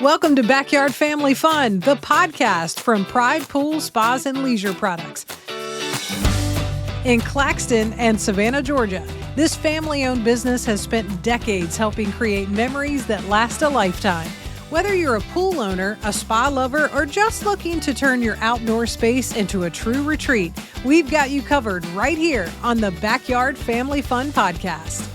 Welcome to Backyard Family Fun, the podcast from Pride Pool Spas and Leisure Products. In Claxton and Savannah, Georgia, this family-owned business has spent decades helping create memories that last a lifetime. Whether you're a pool owner, a spa lover, or just looking to turn your outdoor space into a true retreat, we've got you covered right here on the Backyard Family Fun podcast.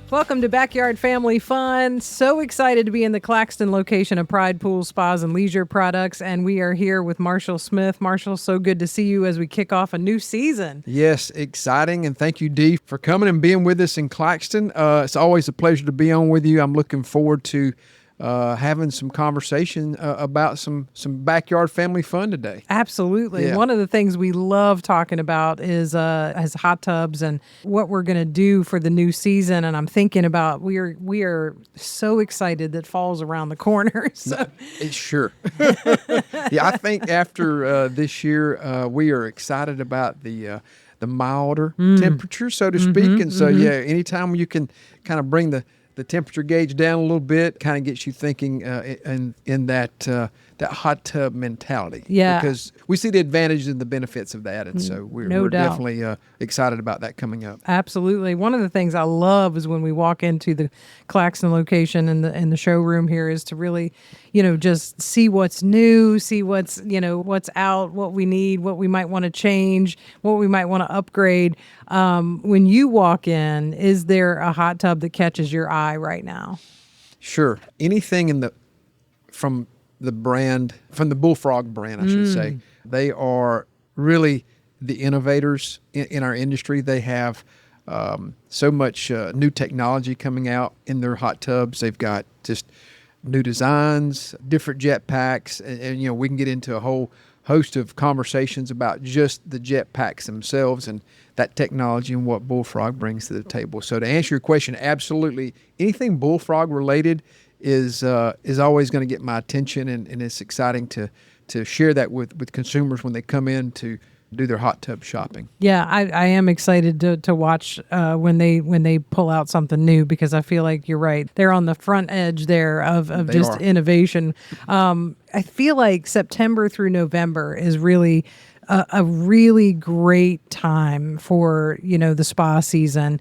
Welcome to Backyard Family Fun. So excited to be in the Claxton location of Pride Pool Spas and Leisure Products, and we are here with Marshall Smith. Marshall, so good to see you as we kick off a new season. Yes, exciting, and thank you, Dee, for coming and being with us in Claxton. It's always a pleasure to be on with you. I'm looking forward to having some conversation about some backyard family fun today. Absolutely. Yeah. One of the things we love talking about is hot tubs and what we're going to do for the new season. And I'm thinking about we are so excited that fall's around the corner. So. Sure. Yeah, I think after this year, we are excited about the milder temperature, so to speak. And so, yeah, anytime you can kind of bring the temperature gauge down a little bit, kind of gets you thinking in that hot tub mentality. Yeah. Because we see the advantages and the benefits of that. And so we're definitely excited about that coming up. Absolutely. One of the things I love is when we walk into the Claxton location in the showroom here is to really, just see what's new, see what's out, what we need, what we might want to change, what we might want to upgrade. When you walk in, is there a hot tub that catches your eye right now? Sure. Anything from the Bullfrog brand, I should say. They are really the innovators in our industry. They have so much new technology coming out in their hot tubs. They've got just new designs, different jet packs, and we can get into a whole host of conversations about just the jet packs themselves and that technology and what Bullfrog brings to the table. So to answer your question, absolutely, anything Bullfrog related is always going to get my attention, and it's exciting to share that with consumers when they come in to do their hot tub shopping. Yeah, I am excited to watch when they pull out something new, because I feel like you're right. They're on the front edge there of just innovation. I feel like September through November is really a really great time for the spa season.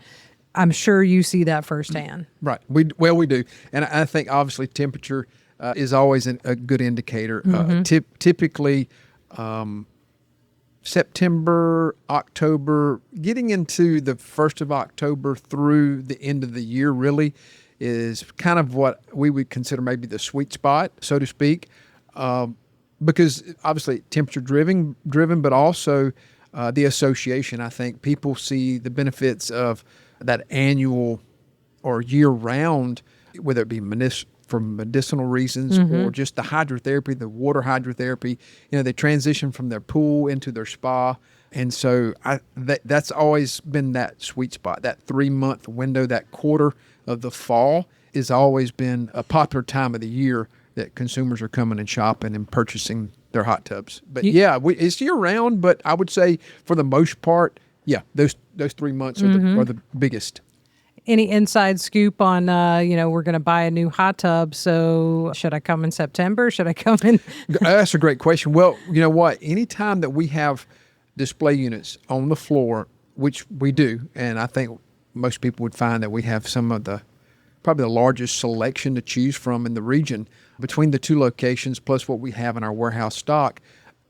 I'm sure you see that firsthand. Right. We do. And I think obviously temperature is always a good indicator. Typically, September, October, getting into the 1st of October through the end of the year really is kind of what we would consider maybe the sweet spot, so to speak, because obviously temperature driven, but also the association. I think people see the benefits of that annual or year-round, whether it be for medicinal reasons or just the hydrotherapy, the water hydrotherapy. They transition from their pool into their spa. And so that's always been that sweet spot, that 3-month window, that quarter of the fall has always been a popular time of the year that consumers are coming and shopping and purchasing their hot tubs. But it's year-round, but I would say for the most part, those 3 months are the biggest. Any inside scoop on, we're going to buy a new hot tub, so should I come in September? Should I come in? That's a great question. Well, you know what? Anytime that we have display units on the floor, which we do, and I think most people would find that we have some of probably the largest selection to choose from in the region between the two locations, plus what we have in our warehouse stock.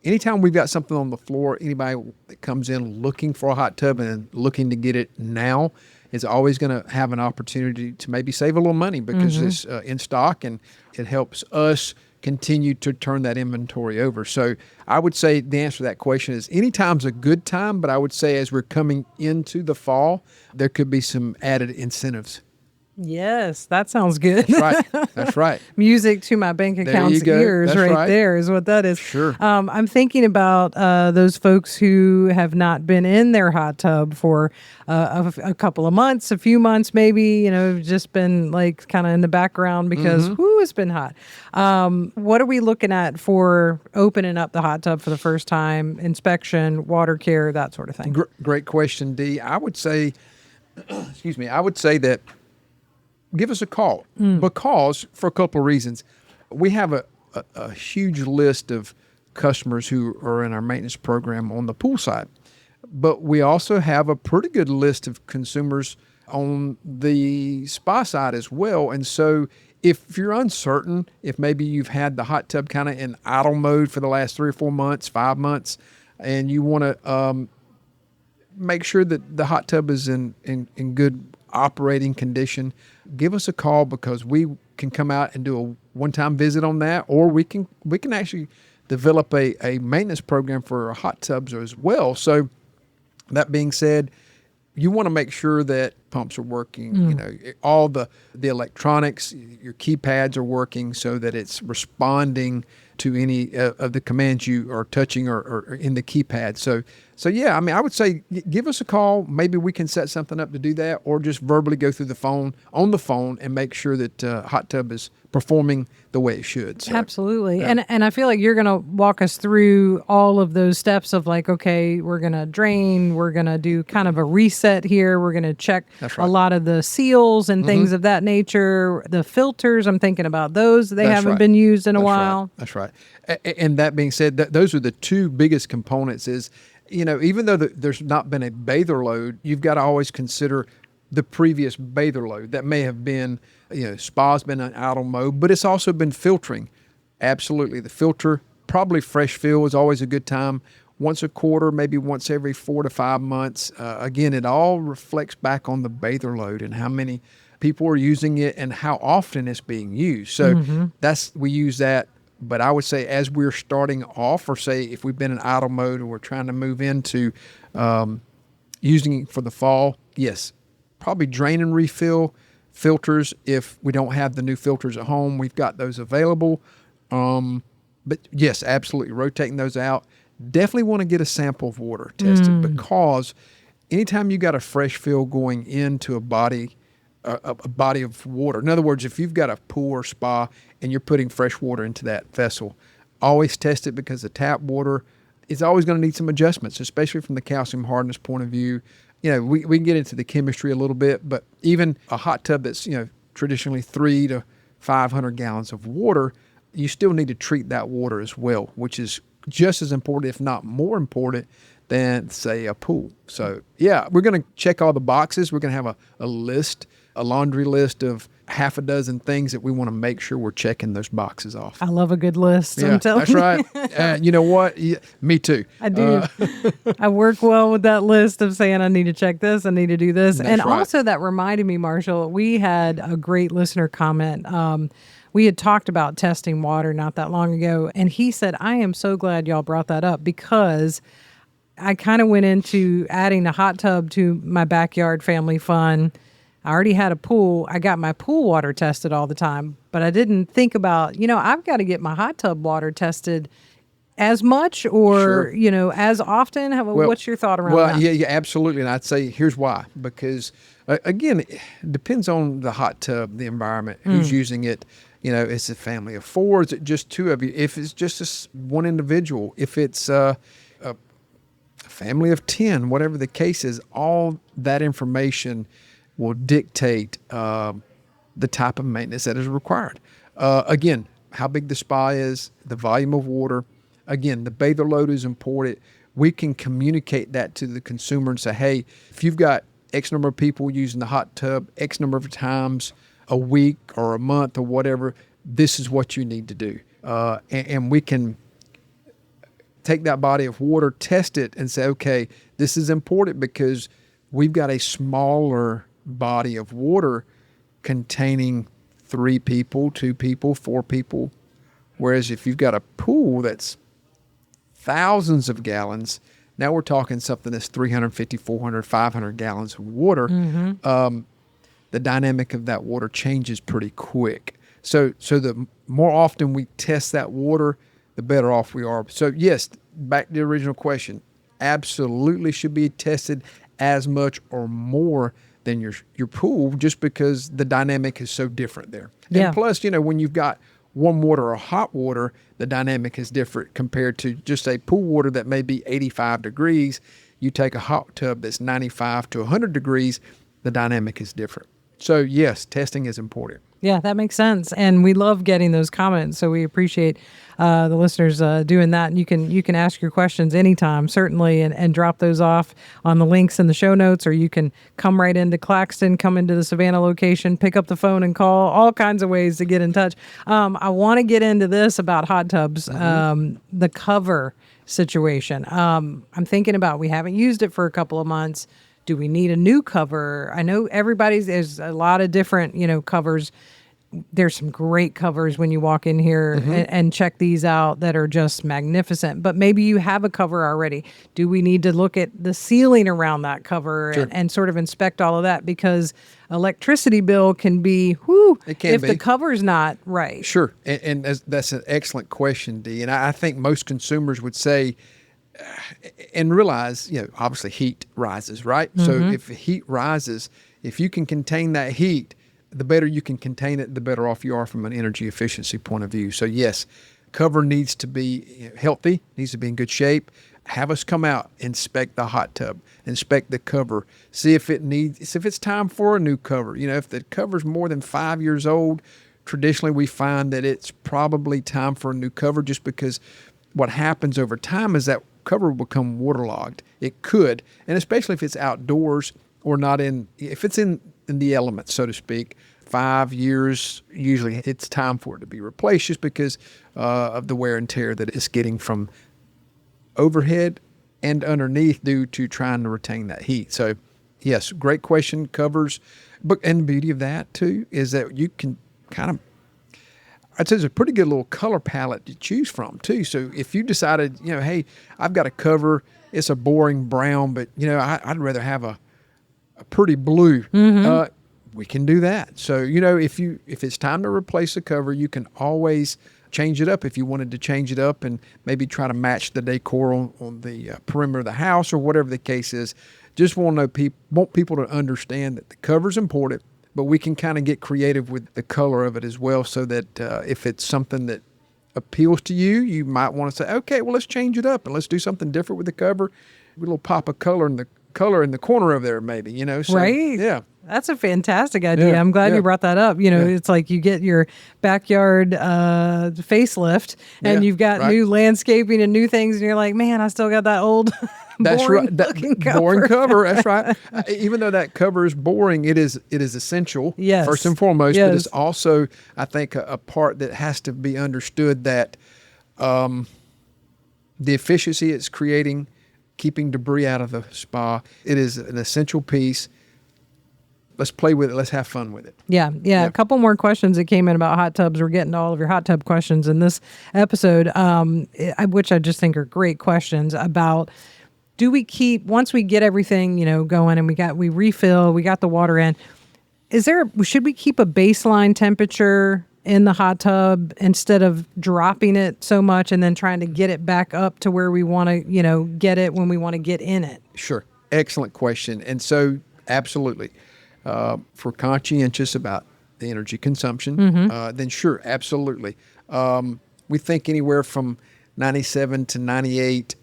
Anytime we've got something on the floor, anybody that comes in looking for a hot tub and looking to get it now is always going to have an opportunity to maybe save a little money because it's in stock, and it helps us continue to turn that inventory over. So I would say the answer to that question is anytime's a good time, but I would say as we're coming into the fall, there could be some added incentives. Yes, that sounds good. That's right. Music to my bank account's ears. That's right there is what that is. Sure. I'm thinking about those folks who have not been in their hot tub for a couple of months, a few months maybe, just been like kind of in the background because it's been hot. What are we looking at for opening up the hot tub for the first time, inspection, water care, that sort of thing? Great question, Dee. I would say excuse me, I would say that give us a call because for a couple of reasons. We have a huge list of customers who are in our maintenance program on the pool side, but we also have a pretty good list of consumers on the spa side as well. And so if you're uncertain, if maybe you've had the hot tub kind of in idle mode for the last 3 or 4 months, 5 months, and you want to make sure that the hot tub is in good operating condition, give us a call because we can come out and do a one-time visit on that, or we can actually develop a maintenance program for our hot tubs as well. So that being said, you want to make sure that pumps are working, you know, all the electronics, your keypads are working so that it's responding to any of the commands you are touching or in the keypad. So yeah, I mean, I would say give us a call. Maybe we can set something up to do that, or just verbally go through on the phone and make sure that hot tub is performing the way it should. So, absolutely. And I feel like you're going to walk us through all of those steps of like, okay, we're going to drain, we're going to do kind of a reset here. We're going to check a lot of the seals and things of that nature. The filters, I'm thinking about those. They haven't been used in a while. That's right. And that being said, those are the two biggest components is, you know, even though there's not been a bather load, you've got to always consider the previous bather load. That may have been, you know, spa's been in idle mode, but it's also been filtering. Absolutely. The filter, probably fresh fill is always a good time. Once a quarter, maybe once every 4 to 5 months. Again, it all reflects back on the bather load and how many people are using it and how often it's being used. So we use that. But I would say as we're starting off, or say if we've been in idle mode and we're trying to move into using it for the fall, yes, probably drain and refill filters. If we don't have the new filters at home, we've got those available. But yes, absolutely, rotating those out. Definitely want to get a sample of water tested because anytime you got a fresh fill going into a body of water. In other words, if you've got a pool or spa and you're putting fresh water into that vessel, always test it because the tap water is always going to need some adjustments, especially from the calcium hardness point of view. You know, we can get into the chemistry a little bit, but even a hot tub that's, you know, traditionally 300 to 500 gallons of water, you still need to treat that water as well, which is just as important, if not more important, than, say, a pool. So, yeah, we're going to check all the boxes. We're going to have a list, a laundry list of half a dozen things that we want to make sure we're checking those boxes off. I love a good list. Yeah, I'm telling that's right. You know what? Yeah, me too. I do. I work well with that list of saying I need to check this, I need to do this. And also that reminded me, Marshall, we had a great listener comment. We had talked about testing water not that long ago, and he said, I am so glad y'all brought that up because I kind of went into adding a hot tub to my backyard family fun. I already had a pool. I got my pool water tested all the time, but I didn't think about, you know, I've got to get my hot tub water tested as much or, you know, as often. What's your thought around that? Yeah, absolutely. And I'd say here's why. Because, again, it depends on the hot tub, the environment, who's using it. You know, it's a family of 4. Is it just 2 of you? If it's just one individual, if it's a family of 10, whatever the case is, all that information will dictate the type of maintenance that is required. Again, how big the spa is, the volume of water. Again, the bather load is important. We can communicate that to the consumer and say, hey, if you've got X number of people using the hot tub, X number of times a week or a month or whatever, this is what you need to do. And we can take that body of water, test it, and say, okay, this is important because we've got a smaller body of water containing 3 people, 2 people, 4 people. Whereas if you've got a pool that's thousands of gallons, now we're talking something that's 350, 400, 500 gallons of water. The dynamic of that water changes pretty quick. So the more often we test that water, the better off we are. So yes, back to the original question, absolutely should be tested as much or more than your pool, just because the dynamic is so different there. Yeah. And plus, you know, when you've got warm water or hot water, the dynamic is different compared to just a pool water that may be 85 degrees. You take a hot tub that's 95 to 100 degrees, the dynamic is different. So yes, testing is important. Yeah, that makes sense. And we love getting those comments. So we appreciate the listeners doing that. And you can ask your questions anytime, certainly, and drop those off on the links in the show notes, or you can come right into Claxton, come into the Savannah location, pick up the phone and call, all kinds of ways to get in touch. I want to get into this about hot tubs, the cover situation. I'm thinking about, we haven't used it for a couple of months. Do we need a new cover? I know there's a lot of different, covers. There's some great covers when you walk in here and check these out that are just magnificent. But maybe you have a cover already. Do we need to look at the ceiling around that cover and sort of inspect all of that? Because electricity bill can be, if the cover's not right. Sure. And that's an excellent question, Dee. And I think most consumers would say, and realize, obviously heat rises, right? So if heat rises, if you can contain that heat, the better you can contain it, the better off you are from an energy efficiency point of view. So yes, cover needs to be healthy, needs to be in good shape. Have us come out, inspect the hot tub, inspect the cover, see if it's time for a new cover. If the cover's more than 5 years old, traditionally we find that it's probably time for a new cover, just because what happens over time is that cover will become waterlogged. It could, and especially if it's outdoors or if it's in the elements, so to speak. 5 years, usually it's time for it to be replaced, just because of the wear and tear that it's getting from overhead and underneath due to trying to retain that heat. So yes, great question. Covers, and the beauty of that too is that you can I'd say there's a pretty good little color palette to choose from too. So if you decided, hey, I've got a cover, it's a boring brown, but I'd rather have a pretty blue. We can do that. So if it's time to replace the cover, you can always change it up if you wanted to change it up and maybe try to match the decor on the perimeter of the house or whatever the case is. Just want people to understand that the cover's important, but we can kind of get creative with the color of it as well, so that if it's something that appeals to you, you might want to say, okay, well, let's change it up and let's do something different with the cover. A little pop of color in the corner of there, maybe, So, right? Yeah. That's a fantastic idea. Yeah, I'm glad you brought that up. It's like you get your backyard facelift and you've got new landscaping and new things, and you're like, man, I still got that old That's boring right. looking cover. Boring cover. That's right. Even though that cover is boring, it is essential. Yes. First and foremost, Yes. but it's also, I think, a part that has to be understood, that the efficiency it's creating, keeping debris out of the spa, it is an essential piece. Let's play with it. Let's have fun with it. Yeah. A couple more questions that came in about hot tubs. We're getting to all of your hot tub questions in this episode, which I just think are great questions about, do we keep, once we get everything, going and we refill, we got the water in, should we keep a baseline temperature in the hot tub instead of dropping it so much and then trying to get it back up to where we want to, get it when we want to get in it? Sure. Excellent question. And so absolutely. If we're conscientious about the energy consumption, then sure, absolutely. We think anywhere from 97 to 98,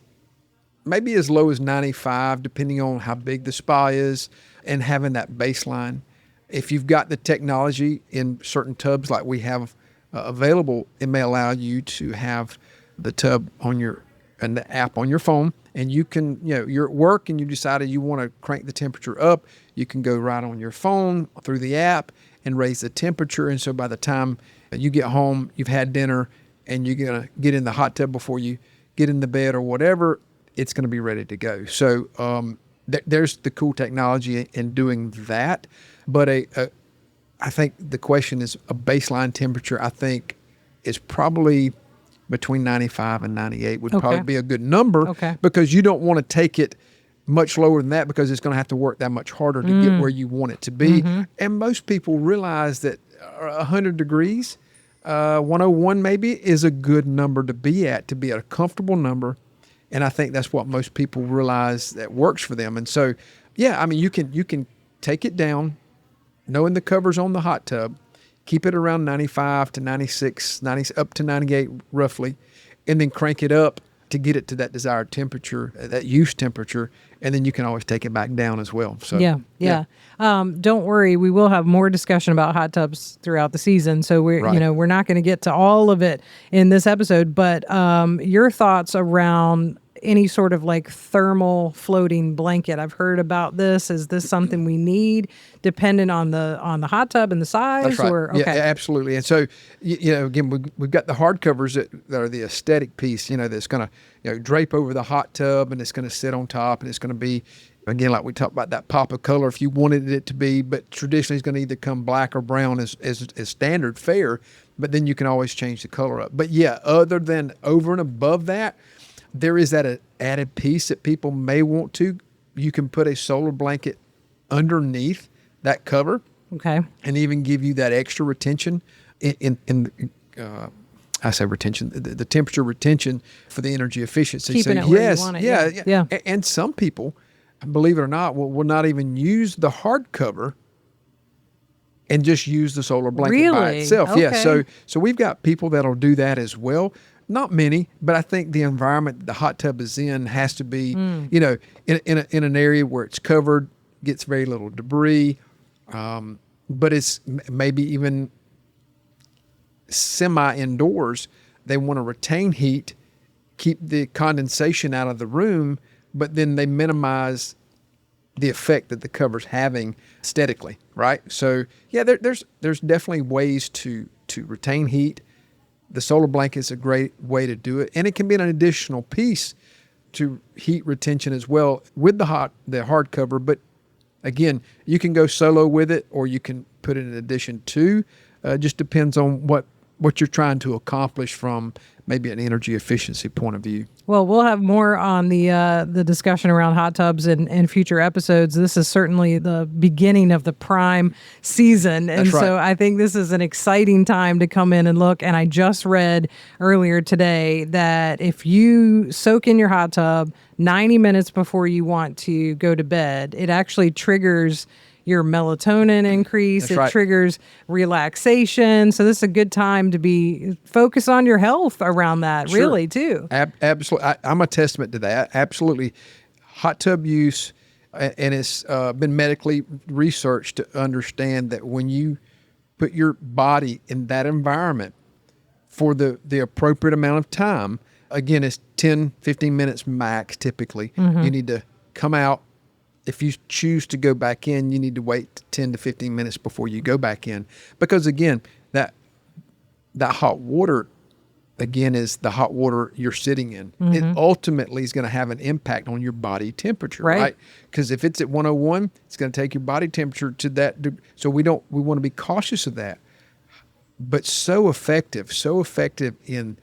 maybe as low as 95, depending on how big the spa is, and having that baseline. If you've got the technology in certain tubs like we have available, it may allow you to have the tub and the app on your phone, and you can, you're at work and you decided you want to crank the temperature up, you can go right on your phone through the app and raise the temperature. And so by the time you get home, you've had dinner, and you're going to get in the hot tub before you get in the bed or whatever, it's going to be ready to go. So there's the cool technology in doing that. But I think the question is a baseline temperature, I think, is probably between 95 and 98 would probably be a good number, because you don't want to take it much lower than that, because it's going to have to work that much harder to get where you want it to be. And most people realize that 100 degrees, 101 maybe, is a good number to be at a comfortable number. And I think that's what most people realize that works for them. And so, yeah, I mean, you can take it down, knowing the cover's on the hot tub, keep it around 95 to 96, up to 98 roughly, and then crank it up to get it to that desired temperature, that use temperature, and then you can always take it back down as well. So Yeah. Don't worry, we will have more discussion about hot tubs throughout the season. So we're not going to get to all of it in this episode, but your thoughts around any sort of like thermal floating blanket. I've heard about this. Is this something we need, dependent on the hot tub and the size? That's right. Or, okay. Yeah, absolutely. And so, again, we've got the hard covers that are the aesthetic piece, that's going to drape over the hot tub, and it's going to sit on top, and it's going to be, again, like we talked about, that pop of color if you wanted it to be, but traditionally it's going to either come black or brown as standard fare, but then you can always change the color up. But yeah, other than over and above that, there is that added piece that people may want to. You can put a solar blanket underneath that cover, okay, and even give you that extra retention I say retention, the temperature retention for the energy efficiency. Keeping it where you want it. Yeah. And some people, believe it or not, will not even use the hard cover and just use the solar blanket by itself. Okay. Yeah. So we've got people that'll do that as well. Not many, but I think the environment the hot tub is in has to be, in an area where it's covered, gets very little debris, but it's maybe even semi-indoors. They want to retain heat, keep the condensation out of the room, but then they minimize the effect that the cover's having aesthetically, right? So yeah, there's definitely ways to retain heat. The solar blanket is a great way to do it, and it can be an additional piece to heat retention as well with the hard cover. But again, you can go solo with it, or you can put it in addition to. Just depends on what you're trying to accomplish from maybe an energy efficiency point of view. Well, we'll have more on the discussion around hot tubs in future episodes. This is certainly the beginning of the prime season. And so I think this is an exciting time to come in and look. And I just read earlier today that if you soak in your hot tub 90 minutes before you want to go to bed, it actually triggers your melatonin increase. It triggers relaxation. So this is a good time to be focused on your health around that, really, too. Absolutely. I'm a testament to that. Absolutely. Hot tub use, and it's been medically researched to understand that when you put your body in that environment for the appropriate amount of time, again, it's 10, 15 minutes max typically. Mm-hmm. You need to come out. If you choose to go back in, you need to wait 10 to 15 minutes before you go back in. Because again, that hot water, again, is the hot water you're sitting in. Mm-hmm. It ultimately is going to have an impact on your body temperature, right? Because if it's at 101, it's going to take your body temperature to that. So we want to be cautious of that. But so effective in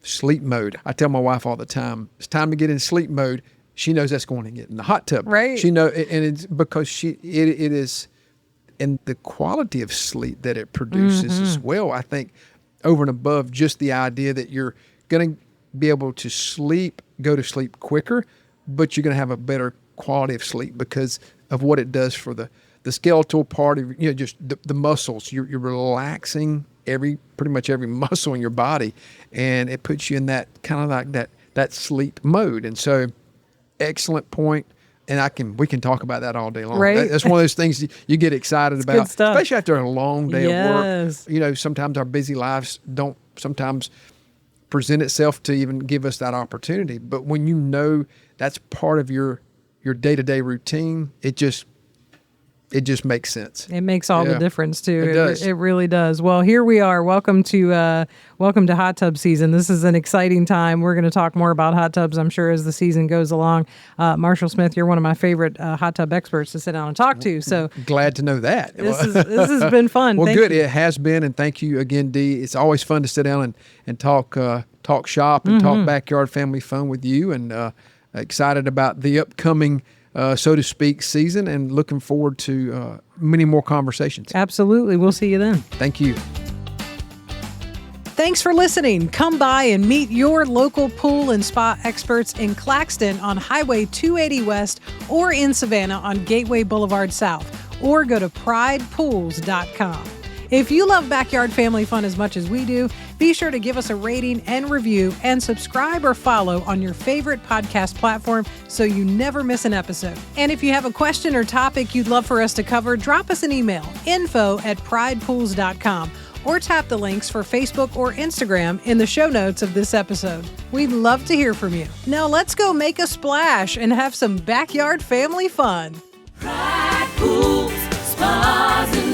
sleep mode. I tell my wife all the time, it's time to get in sleep mode. She knows that's going to get in the hot tub. Right. She knows, and it's because it is, and the quality of sleep that it produces as well. I think over and above just the idea that you're going to be able to go to sleep quicker, but you're going to have a better quality of sleep because of what it does for the skeletal part of, just the muscles. You're relaxing pretty much every muscle in your body, and it puts you in that kind of like that sleep mode. And so, excellent point, and we can talk about that all day long. Right. That's one of those things you get excited about, good stuff. Especially after a long day of work. Sometimes our busy lives don't sometimes present itself to even give us that opportunity. But when that's part of your day-to-day routine, it just makes sense. It makes all the difference too. It does. It really does. Well, here we are. Welcome to hot tub season. This is an exciting time. We're going to talk more about hot tubs, I'm sure, as the season goes along. Marshall Smith, you're one of my favorite hot tub experts to sit down and talk to. So glad to know that. This has been fun. Well, thank good. You. It has been, and thank you again, Dee. It's always fun to sit down and talk shop and talk backyard family fun with you. And excited about the upcoming, so to speak, season, and looking forward to many more conversations. Absolutely. We'll see you then. Thank you. Thanks for listening. Come by and meet your local pool and spa experts in Claxton on Highway 280 West or in Savannah on Gateway Boulevard South, or go to pridepools.com. If you love backyard family fun as much as we do, be sure to give us a rating and review and subscribe or follow on your favorite podcast platform so you never miss an episode. And if you have a question or topic you'd love for us to cover, drop us an email, info@pridepools.com, or tap the links for Facebook or Instagram in the show notes of this episode. We'd love to hear from you. Now let's go make a splash and have some backyard family fun. Pride Pools Spas and